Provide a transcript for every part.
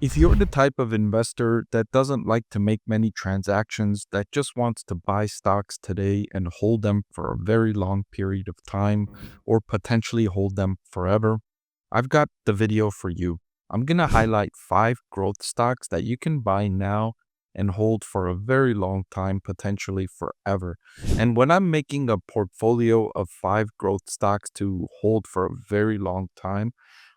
If you're the type of investor that doesn't like to make many transactions, that just wants to buy stocks today and hold them for a very long period of time, or potentially hold them forever, I've got the video for you. I'm going to highlight 5 growth stocks that you can buy now and hold for a very long time, potentially forever. And when I'm making a portfolio of 5 growth stocks to hold for a very long time,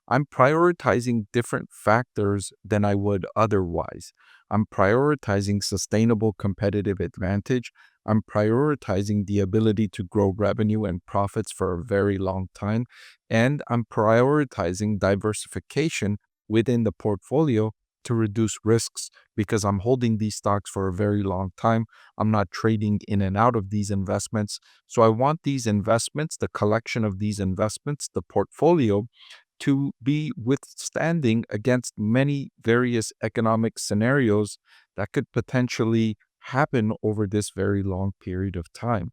I'm prioritizing different factors than I would otherwise. I'm prioritizing sustainable competitive advantage. I'm prioritizing the ability to grow revenue and profits for a very long time. And I'm prioritizing diversification within the portfolio to reduce risks because I'm holding these stocks for a very long time. I'm not trading in and out of these investments. So I want these investments, the collection of these investments, the portfolio, to be withstanding against many various economic scenarios that could potentially happen over this very long period of time.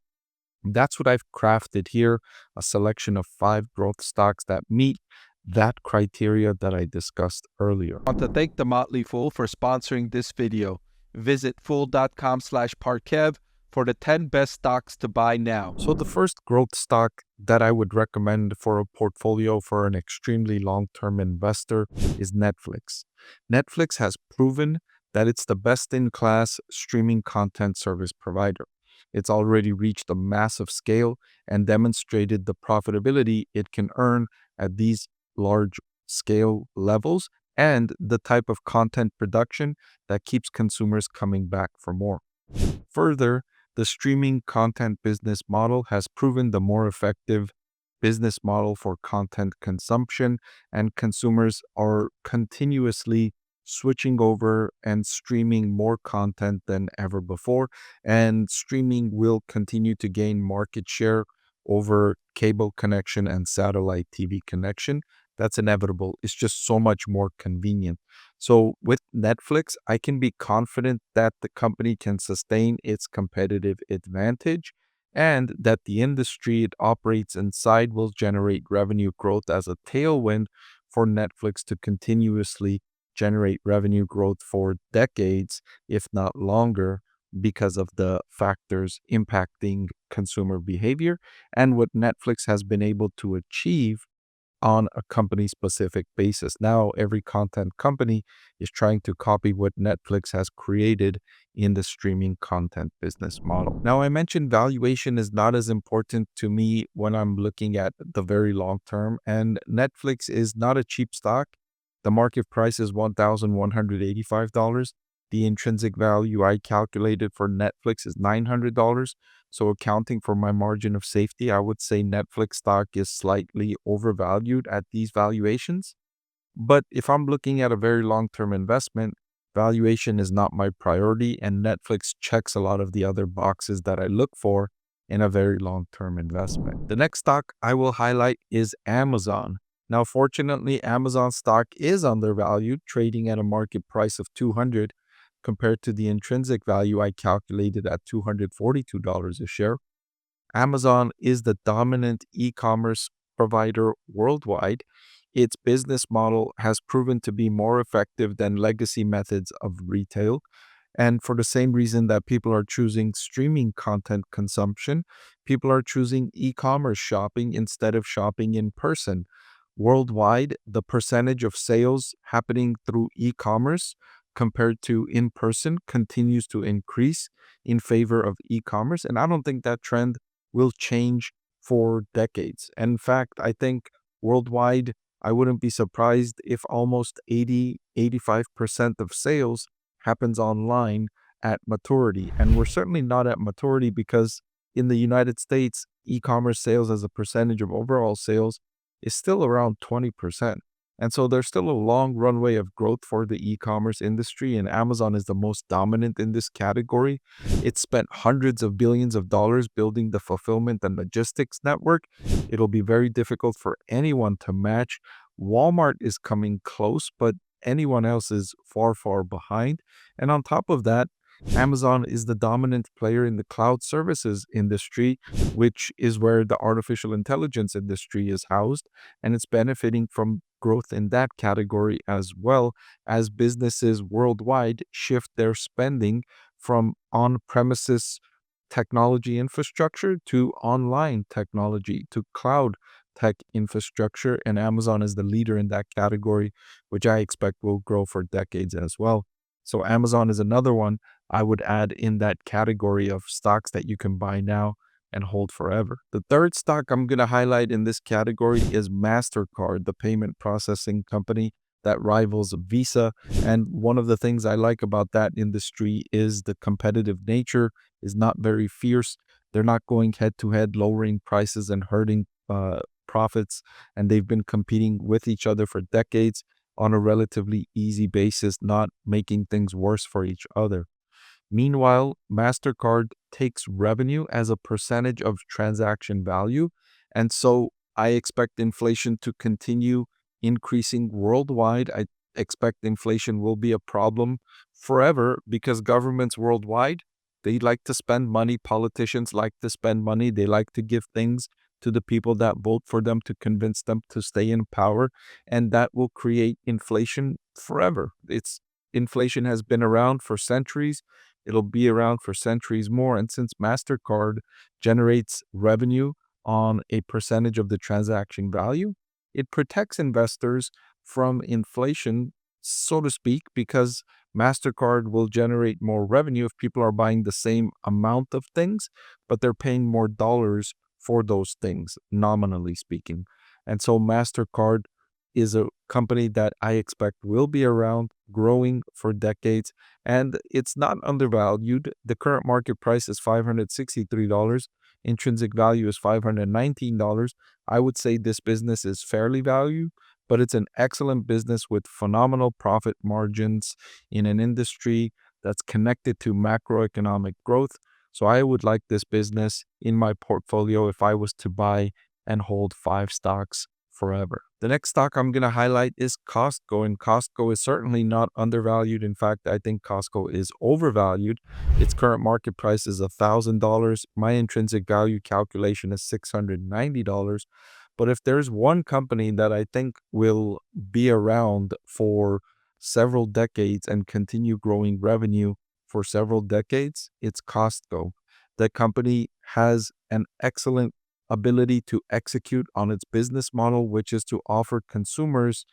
That's what I've crafted here, a selection of 5 growth stocks that meet that criteria that I discussed earlier. I want to thank the Motley Fool for sponsoring this video. Visit fool.com/Parkev for the 10 best stocks to buy now. So the first growth stock that I would recommend for a portfolio for an extremely long-term investor is Netflix. Netflix has proven that it's the best-in-class streaming content service provider. It's already reached a massive scale and demonstrated the profitability it can earn at these large scale levels and the type of content production that keeps consumers coming back for more. Further, the streaming content business model has proven the more effective business model for content consumption, and consumers are continuously switching over and streaming more content than ever before. And streaming will continue to gain market share over cable connection and satellite TV connection. That's inevitable. It's just so much more convenient. So with Netflix, I can be confident that the company can sustain its competitive advantage and that the industry it operates inside will generate revenue growth as a tailwind for Netflix to continuously generate revenue growth for decades, if not longer, because of the factors impacting consumer behavior and what Netflix has been able to achieve on a company specific basis. Now, every content company is trying to copy what Netflix has created in the streaming content business model. Now, I mentioned valuation is not as important to me when I'm looking at the very long term, and Netflix is not a cheap stock. The market price is $1,185. The intrinsic value I calculated for Netflix is $900. So accounting for my margin of safety, I would say Netflix stock is slightly overvalued at these valuations. But if I'm looking at a very long-term investment, valuation is not my priority, and Netflix checks a lot of the other boxes that I look for in a very long-term investment. The next stock I will highlight is Amazon. Now, fortunately, Amazon stock is undervalued, trading at a market price of $200 compared to the intrinsic value I calculated at $242 a share. Amazon is the dominant e-commerce provider worldwide. Its business model has proven to be more effective than legacy methods of retail. And for the same reason that people are choosing streaming content consumption, people are choosing e-commerce shopping instead of shopping in person. Worldwide, the percentage of sales happening through e-commerce compared to in person continues to increase in favor of e-commerce. And I don't think that trend will change for decades. And in fact, I think worldwide, I wouldn't be surprised if almost 85% of sales happens online at maturity. And we're certainly not at maturity because in the United States, e-commerce sales as a percentage of overall sales is still around 20%. And so there's still a long runway of growth for the e-commerce industry, and Amazon is the most dominant in this category. It spent hundreds of billions of dollars building the fulfillment and logistics network. It'll be very difficult for anyone to match. Walmart is coming close, but anyone else is far, far behind. And on top of that, Amazon is the dominant player in the cloud services industry, which is where the artificial intelligence industry is housed, and it's benefiting from growth in that category as well as businesses worldwide shift their spending from on-premises technology infrastructure to online technology to cloud tech infrastructure. And Amazon is the leader in that category, which I expect will grow for decades as well. So Amazon is another one I would add in that category of stocks that you can buy now and hold forever. The third stock I'm going to highlight in this category is MasterCard, the payment processing company that rivals Visa. And one of the things I like about that industry is the competitive nature is not very fierce. They're not going head to head, lowering prices and hurting profits. And they've been competing with each other for decades on a relatively easy basis, not making things worse for each other. Meanwhile, MasterCard takes revenue as a percentage of transaction value. And so I expect inflation to continue increasing worldwide. I expect inflation will be a problem forever because governments worldwide, they like to spend money. Politicians like to spend money. They like to give things to the people that vote for them to convince them to stay in power. And that will create inflation forever. Inflation has been around for centuries. It'll be around for centuries more. And since MasterCard generates revenue on a percentage of the transaction value, it protects investors from inflation, so to speak, because MasterCard will generate more revenue if people are buying the same amount of things, but they're paying more dollars for those things, nominally speaking. And so MasterCard is a company that I expect will be around, growing for decades, and it's not undervalued. The current market price is $563. Intrinsic value is $519. I would say this business is fairly valued, but it's an excellent business with phenomenal profit margins in an industry that's connected to macroeconomic growth. So I would like this business in my portfolio if I was to buy and hold 5 stocks forever. The next stock I'm going to highlight is Costco, and Costco is certainly not undervalued. In fact, I think Costco is overvalued. Its current market price is $1,000. My intrinsic value calculation is $690. But if there's one company that I think will be around for several decades and continue growing revenue for several decades, it's Costco. The company has an excellent ability to execute on its business model, which is to offer consumers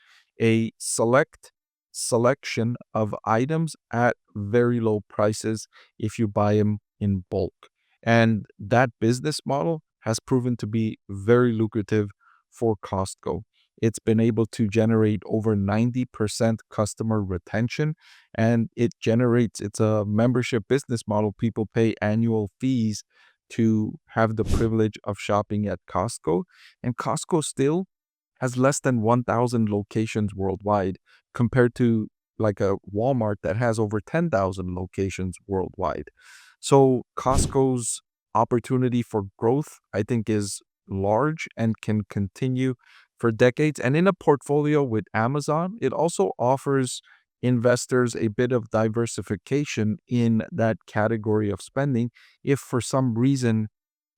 a selection of items at very low prices if you buy them in bulk. And that business model has proven to be very lucrative for Costco. It's been able to generate over 90% customer retention, and it's a membership business model. People pay annual fees to have the privilege of shopping at Costco. And Costco still has less than 1,000 locations worldwide compared to like a Walmart that has over 10,000 locations worldwide. So Costco's opportunity for growth, I think, is large and can continue for decades. And in a portfolio with Amazon, it also offers investors a bit of diversification in that category of spending. If for some reason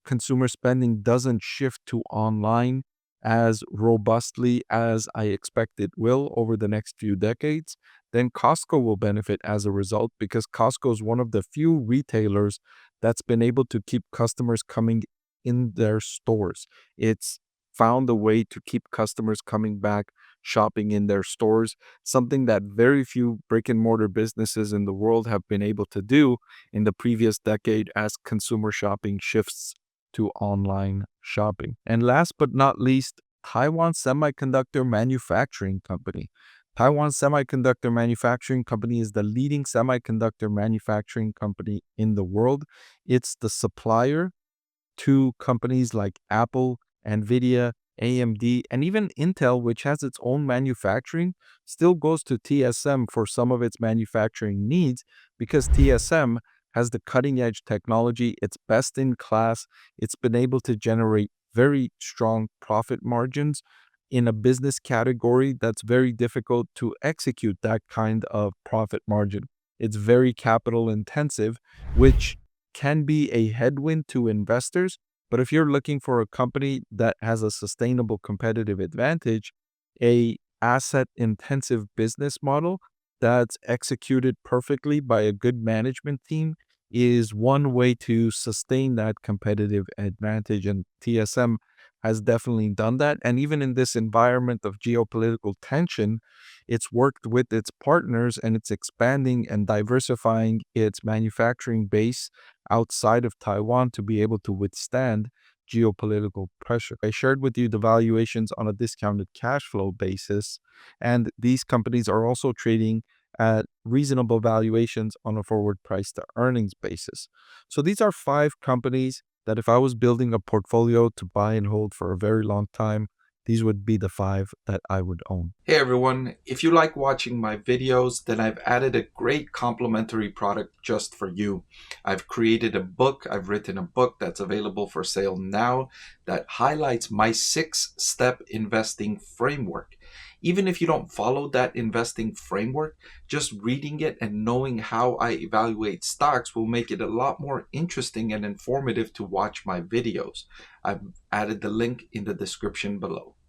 consumer spending doesn't shift to online as robustly as I expect it will over the next few decades, then Costco will benefit as a result because Costco is one of the few retailers that's been able to keep customers coming in their stores. It's found a way to keep customers coming back shopping in their stores, something that very few brick and mortar businesses in the world have been able to do in the previous decade as consumer shopping shifts to online shopping. And last but not least, Taiwan Semiconductor Manufacturing Company. Taiwan Semiconductor Manufacturing Company is the leading semiconductor manufacturing company in the world. It's the supplier to companies like Apple, Nvidia, AMD, and even Intel, which has its own manufacturing, still goes to TSM for some of its manufacturing needs because TSM has the cutting edge technology. It's best in class. It's been able to generate very strong profit margins in a business category that's very difficult to execute that kind of profit margin. It's very capital intensive, which can be a headwind to investors. But if you're looking for a company that has a sustainable competitive advantage, a asset-intensive business model that's executed perfectly by a good management team is one way to sustain that competitive advantage. And TSM has definitely done that. And even in this environment of geopolitical tension, it's worked with its partners and it's expanding and diversifying its manufacturing base outside of Taiwan to be able to withstand geopolitical pressure. I shared with you the valuations on a discounted cash flow basis, and these companies are also trading at reasonable valuations on a forward price to earnings basis. So these are 5 companies that if I was building a portfolio to buy and hold for a very long time, these would be the 5 that I would own. Hey everyone, if you like watching my videos, then I've added a great complimentary product just for you. I've written a book that's available for sale now that highlights my 6-step investing framework. Even if you don't follow that investing framework, just reading it and knowing how I evaluate stocks will make it a lot more interesting and informative to watch my videos. I've added the link in the description below.